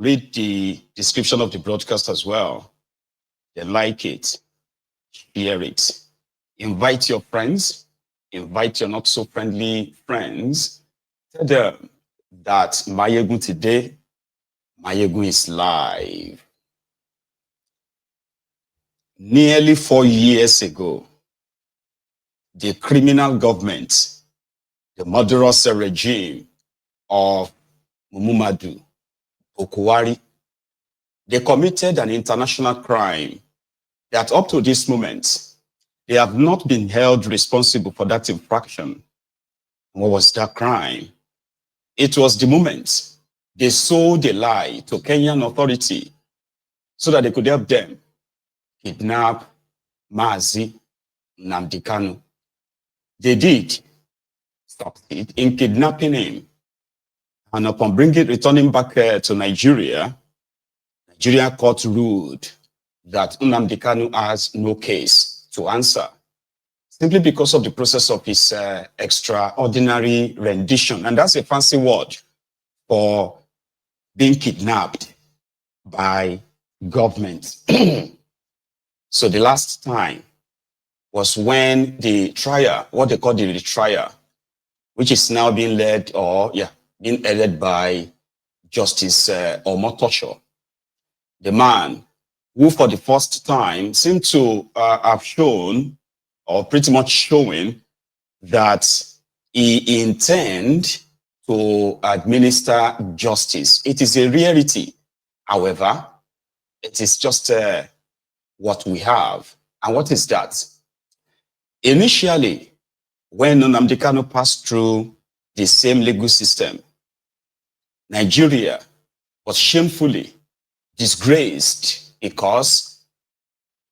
read the description of the broadcast as well. They like it, share it. Invite your friends, invite your not so friendly friends. Tell them that Mayegun today, Mayegun is live. Nearly 4 years ago, the criminal government, the murderous regime of Muhammadu Buhari, they committed an international crime that up to this moment, they have not been held responsible for that infraction. What was that crime? It was the moment they sold a lie to Kenyan authority so that they could help them kidnap Mazi, Nnamdi Kanu. They did succeed in kidnapping him. And upon returning back to Nigeria, Nigeria court ruled that Nnamdi Kanu has no case to answer, simply because of the process of his extraordinary rendition. And that's a fancy word for being kidnapped by government. So the last time was when the trial, what they call the retrial, which is now being led being headed by Justice Omotosho, the man who for the first time seemed to have shown, or pretty much showing, that he intends to administer justice. It is a reality. However, it is just what we have. And what is that? Initially, when Nnamdi Kanu passed through the same legal system, Nigeria was shamefully disgraced because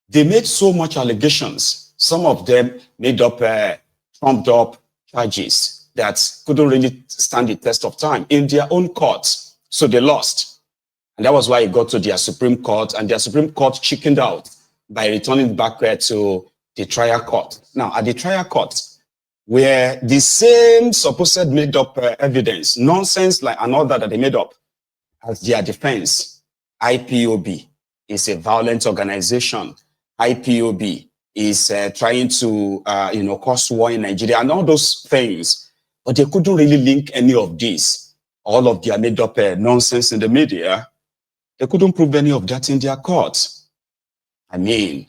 they made so much allegations. Some of them made up, trumped up charges that couldn't really stand the test of time in their own courts. So they lost. And that was why it got to their Supreme Court, and their Supreme Court chickened out by returning back to the trial court. Now, at the trial court, where the same supposed made up evidence, nonsense like and all that they made up as their defense, IPOB is a violent organization. IPOB is trying to, cause war in Nigeria and all those things. But they couldn't really link any of this. All of their made up nonsense in the media. They couldn't prove any of that in their courts. I mean,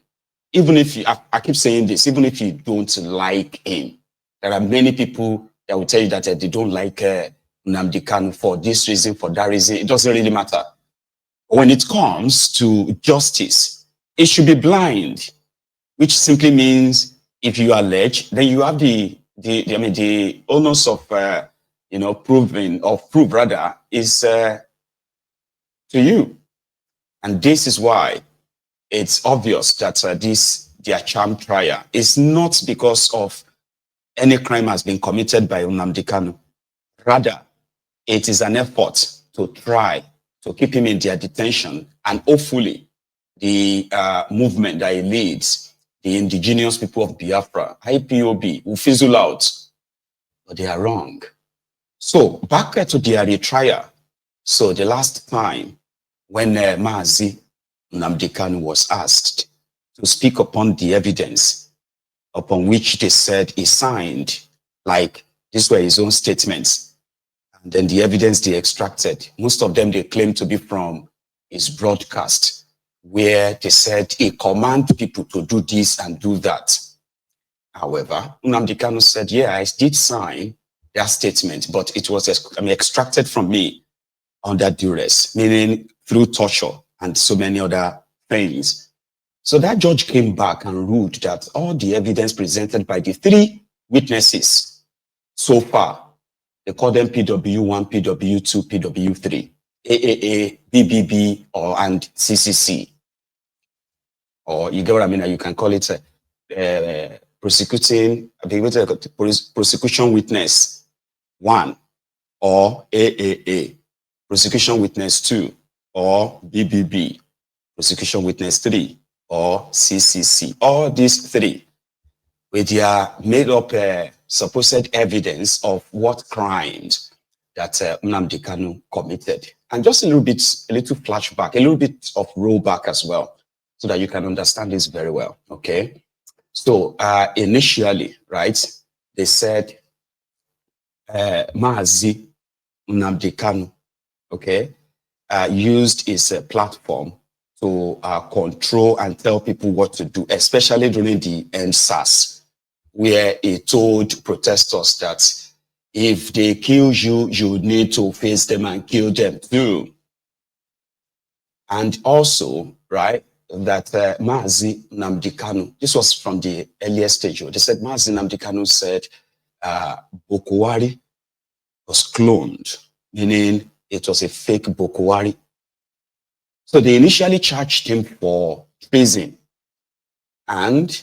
even if you, I keep saying this, even if you don't like him, there are many people that will tell you that they don't like Nnamdi Kanu for this reason, for that reason. It doesn't really matter. When it comes to justice, it should be blind, which simply means if you allege, then you have the onus of, proving, or proof rather, is to you. And this is why it's obvious that their charm trial is not because of any crime has been committed by Nnamdi Kanu. Rather, it is an effort to try to keep him in their detention, and hopefully the movement that he leads, the indigenous people of Biafra, IPOB, will fizzle out. But they are wrong. So back to their retrial. So the last time when Mazi Nnamdi Kanu was asked to speak upon the evidence upon which they said he signed, like these were his own statements, and then the evidence they extracted, most of them they claim to be from his broadcast, where they said he commanded people to do this and do that. However, Nnamdi Kanu said, yeah, I did sign that statement, but it was extracted from me under duress, meaning through torture and so many other things. So that judge came back and ruled that all the evidence presented by the three witnesses so far, they call them PW1, PW2, PW3, AAA, BBB, and CCC. Or you get what I mean? You can call it prosecution witness 1 or AAA, prosecution witness 2 or BBB, prosecution witness 3 or CCC. All these three, with their made up supposed evidence of what crimes that Nnamdi Kanu committed. And just a little flashback, a little bit of rollback as well, so that you can understand this very well, okay? So initially, right, they said Mazi Nnamdi Kanu, okay, used his platform to control and tell people what to do, especially during the EndSARS, where he told protesters that if they kill you, you need to face them and kill them too. And also, right, that Mazi Nnamdi Kanu, this was from the earlier stage, they said Mazi Nnamdi Kanu said Bokuwari was cloned, meaning it was a fake Bokuwari. So they initially charged him for treason. And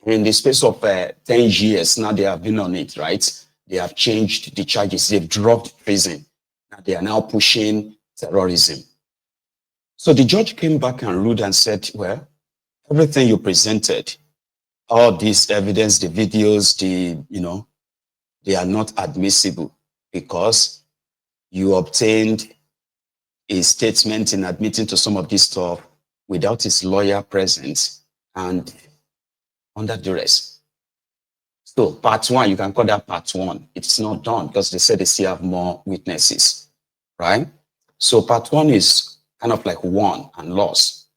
in the space of 10 years, now they have been on it, right? They have changed the charges. They've dropped treason. Now they are now pushing terrorism. So the judge came back and ruled and said, well, everything you presented, all this evidence, the videos, they are not admissible because you obtained a statement in admitting to some of this stuff without his lawyer present and under duress. So part one, you can call that part one. It's not done because they said they still have more witnesses, right? So part one is kind of like won and lost.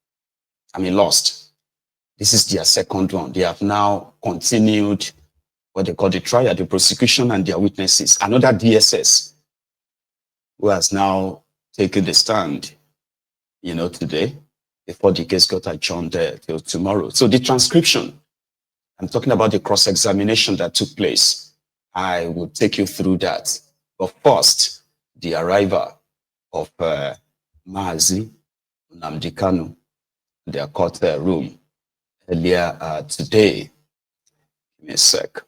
Lost. This is their second one. They have now continued what they call the trial, the prosecution and their witnesses. Another DSS who has now taken the stand, today, before the case got adjourned till tomorrow. So the transcription, I'm talking about the cross-examination that took place. I will take you through that. But first, the arrival of Mazi Nnamdi Kanu, their court room earlier today. Give me a sec.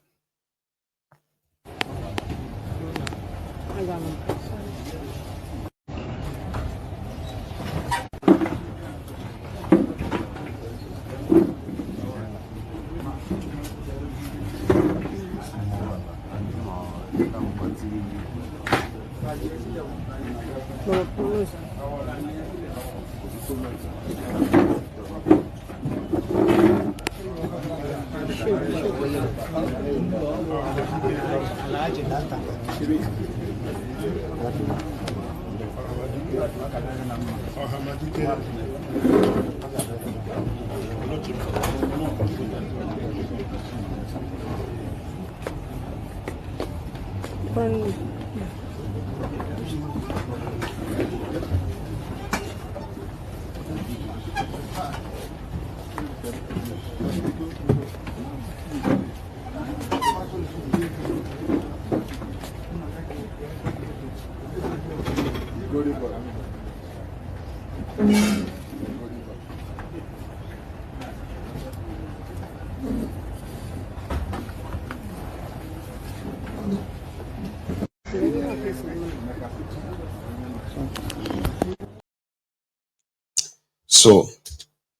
So,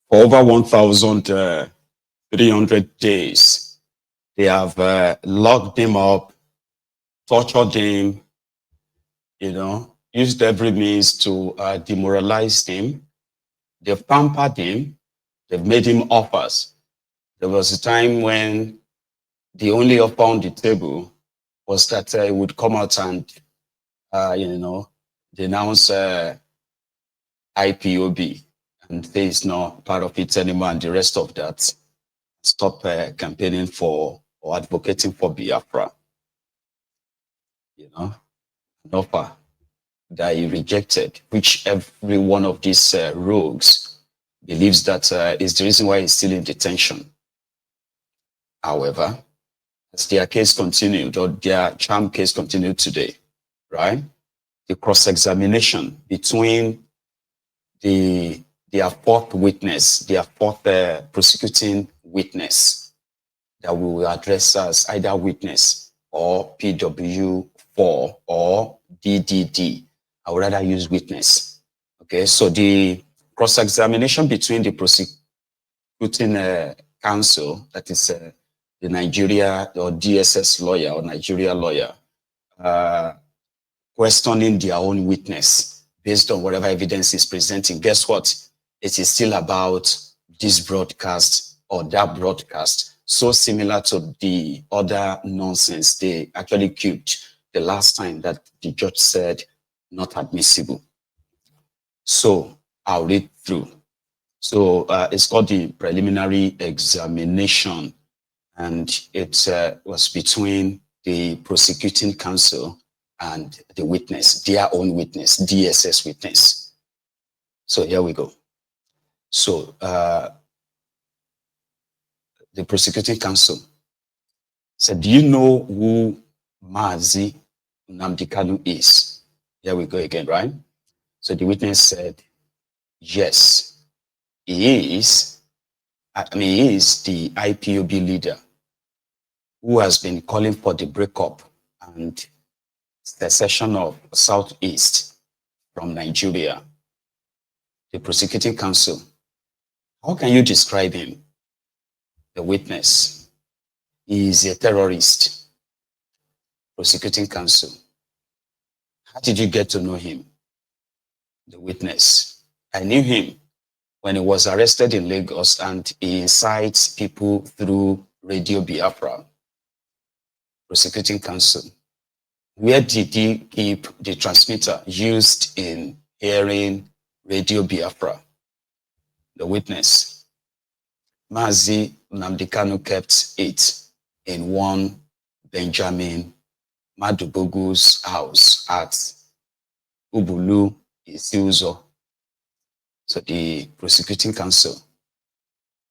for over 1,300 days, they have locked him up, tortured him, used every means to demoralize him. They've pampered him. They've made him offers. There was a time when the only offer on the table was that he would come out and, denounce IPOB and say it's not part of it anymore, and the rest of that, stop campaigning for or advocating for Biafra. An offer that he rejected, which every one of these rogues believes that is the reason why he's still in detention. However, as their case continued, or their charm case continued today, right? The cross-examination between their fourth witness, their fourth prosecuting witness that we will address as either witness or PW4 or DDD. I would rather use witness. Okay, so the cross-examination between the prosecuting counsel, that is the Nigeria or DSS lawyer or Nigeria lawyer, questioning their own witness based on whatever evidence is presenting. Guess what? It is still about this broadcast or that broadcast, so similar to the other nonsense they actually cubed the last time that the judge said not admissible. So I'll read through. So it's called the preliminary examination, and it was between the prosecuting counsel and the witness, their own witness, DSS witness. So here we go. So the prosecuting counsel said, do you know who Mazi Nnamdi Kanu is? Here we go again, right? So the witness said, yes, he is the IPOB leader who has been calling for the breakup and secession of Southeast from Nigeria. The prosecuting counsel, how can you describe him? The witness, he is a terrorist. Prosecuting counsel, how did you get to know him? The witness, I knew him when he was arrested in Lagos and he incites people through Radio Biafra. Prosecuting counsel, where did he keep the transmitter used in hearing Radio Biafra? The witness, Mazi Nnamdi Kanu kept it in one Benjamin Madubogu's house at Ubulu, Isiuzo. So the prosecuting counsel,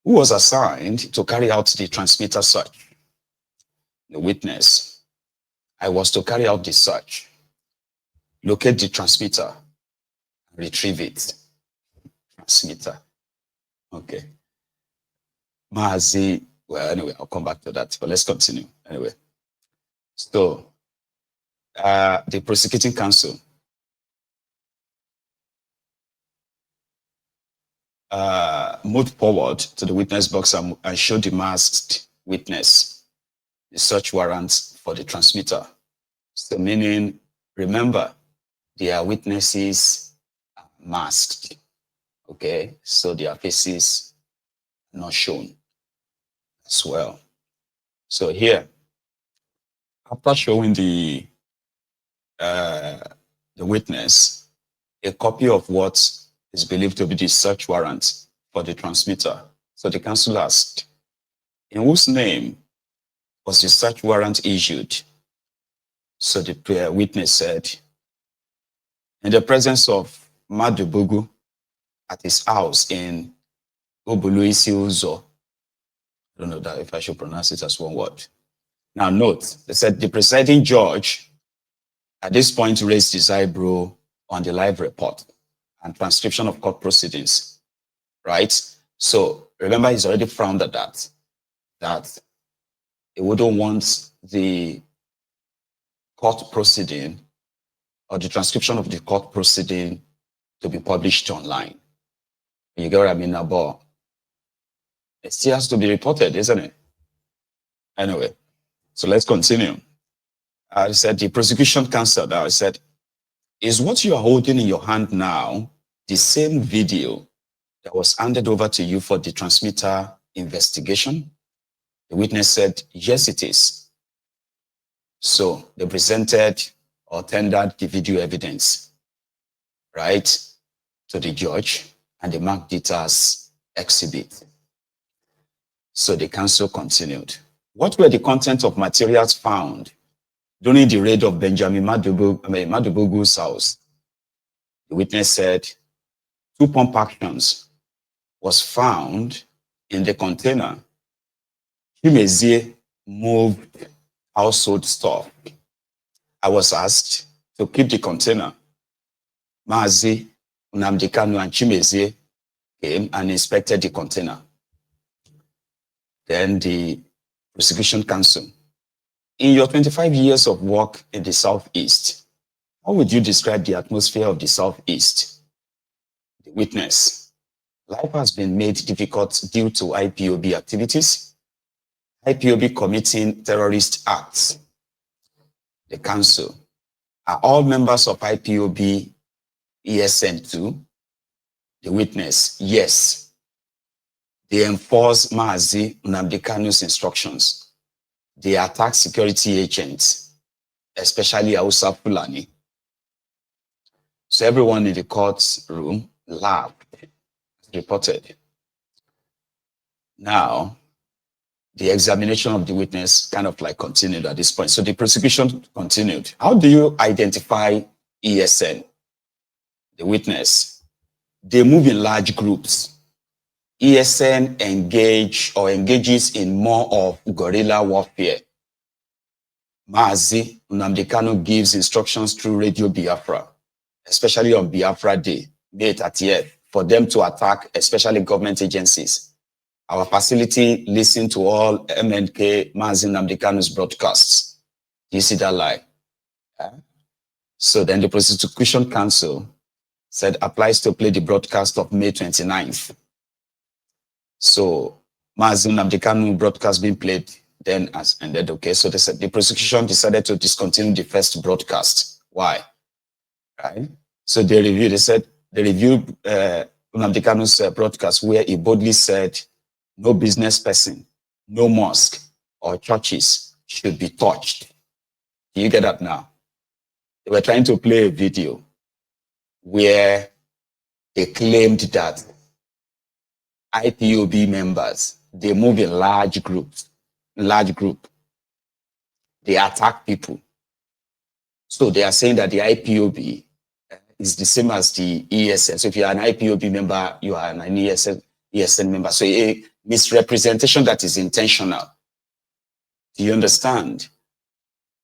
who was assigned to carry out the transmitter search? The witness, I was to carry out the search, locate the transmitter, retrieve it. Transmitter. Okay. Mazi, well, anyway, I'll come back to that, but let's continue. Anyway, so the prosecuting counsel moved forward to the witness box and showed the masked witness the search warrant for the transmitter. So meaning, remember, their witnesses are masked. Okay, so their faces are not shown as well. So here, after showing the witness a copy of what is believed to be the search warrant for the transmitter, so the counsel asked, in whose name was the search warrant issued? So the witness said, in the presence of Madubogu at his house in Obuluisi Uzo. I don't know that if I should pronounce it as one word. Now note, they said the presiding judge at this point raised his eyebrow on the live report and transcription of court proceedings, right? So remember, he's already frowned at that he wouldn't want the court proceeding or the transcription of the court proceeding to be published online. You get what I mean now, but it still has to be reported, isn't it? Anyway, so let's continue. I said the prosecution counsel, I said, is what you are holding in your hand now the same video that was handed over to you for the transmitter investigation? The witness said, yes, it is. So they presented or tendered the video evidence, right, to the judge, and they marked it as exhibit. So the counsel continued. What were the content of materials found during the raid of Benjamin Madubogu's house? The witness said 2 pump actions was found in the container. Chimezie moved household stuff. I was asked to keep the container. Mazi, Nnamdi Kanu, and Chimezie came and inspected the container. Then the prosecution counsel, in your 25 years of work in the Southeast, how would you describe the atmosphere of the Southeast? The witness, life has been made difficult due to IPOB activities, IPOB committing terrorist acts. The counsel, are all members of IPOB ESN2, the witness, yes, they enforce Mazi Nnamdi Kanu's instructions. They attack security agents, especially Hausa Fulani. So everyone in the courtroom laughed, reported. Now, the examination of the witness kind of like continued at this point. So the prosecution continued. How do you identify ESN? The witness, they move in large groups. ESN engages in more of guerrilla warfare. Mazi Nnamdi Kanu gives instructions through Radio Biafra, especially on Biafra Day, May 30th, for them to attack, especially government agencies. Our facility listened to all MNK Mazi Nnamdi Kanu's broadcasts. Do you see that lie? So then the prosecution counsel said applies to play the broadcast of May 29th. So Mazi Nnamdi Kanu broadcast being played then as ended. Okay, so they said the prosecution decided to discontinue the first broadcast. Why? Right? So they reviewed. They said they reviewed Nnamdi Kanu's broadcast where he boldly said, "No business person, no mosque or churches should be touched." Do you get that now? They were trying to play a video where they claimed that IPOB members, they move in large groups, they attack people. So they are saying that the IPOB is the same as the ESN. So if you are an IPOB member, you are an ESN member. So a misrepresentation that is intentional. Do you understand?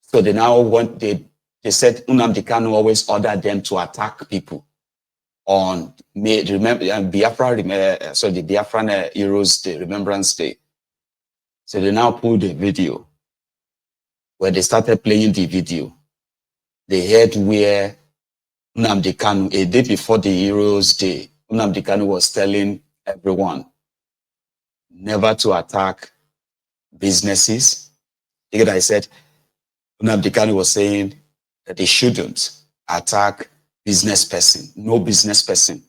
So they now want, they said Nnamdi Kanu always ordered them to attack people on May, remember, Biafra, so the Biafran Heroes Day, Remembrance Day. So they now pulled a video where they started playing the video. They heard where Nnamdi Kanu, a day before the Heroes Day, Nnamdi Kanu was telling everyone never to attack businesses. You know, I said, Nnamdi Kanu was saying that they shouldn't attack business person,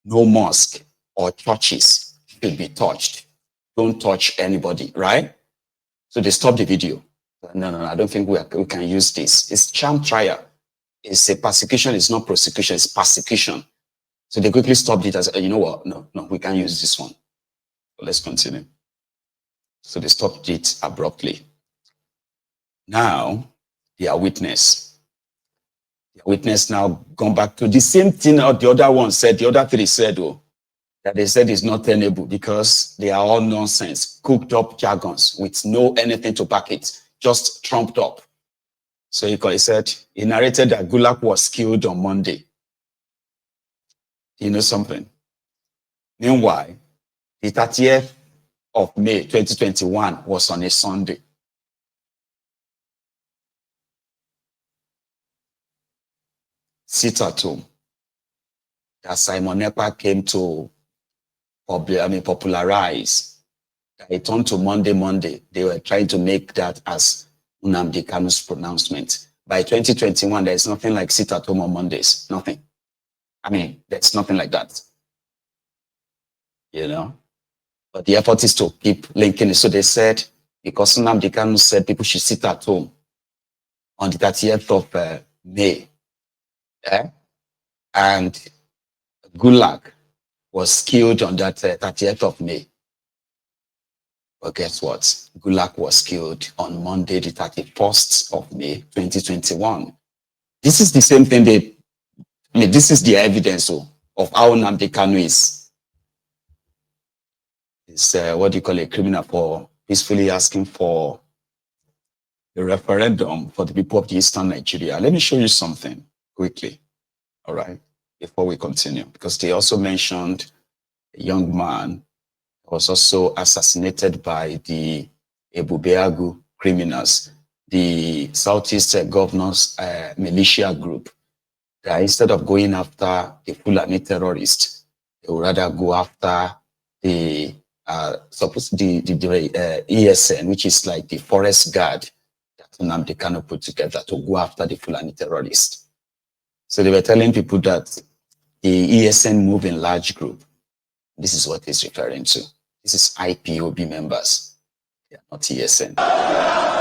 no mosque or churches should be touched. Don't touch anybody, right? So they stopped the video. No, I don't think we can use this. It's sham trial. It's a persecution, it's not prosecution, it's persecution. So they quickly stopped it as, you know what, no, we can't use this one. So let's continue. So they stopped it abruptly. Now, their witness now gone back to the same thing that the other one said, the other three said, that they said is not tenable because they are all nonsense, cooked up jargons with no anything to back it, just trumped up. So he said, he narrated that Gulak was killed on Monday. You know something? Meanwhile, the 30th of May, 2021 was on a Sunday. Sit at home. That Simon Ekpa came to popularize. It turned to Monday. They were trying to make that as Nnamdi Kanu's pronouncement. By 2021, there's nothing like sit at home on Mondays. Nothing. I mean, there's nothing like that. You know? But the effort is to keep linking it. So they said, because Nnamdi Kanu said people should sit at home on the 30th of May. And Gulag was killed on that 30th of May. But guess what? Gulag was killed on Monday, the 31st of May, 2021. This is the same thing this is the evidence of how Nnamdi Kanu is what do you call a criminal for peacefully asking for a referendum for the people of the Eastern Nigeria. Let me show you something quickly, all right, before we continue, because they also mentioned a young man was also assassinated by the Ebubeagu criminals, the Southeast Governors militia group, that instead of going after the Fulani terrorists, they would rather go after the ESN, which is like the forest guard that Nnamdi Kanu put together to go after the Fulani terrorists. So they were telling people that the ESN move in large group. This is what he's referring to. This is IPOB members. They are not ESN.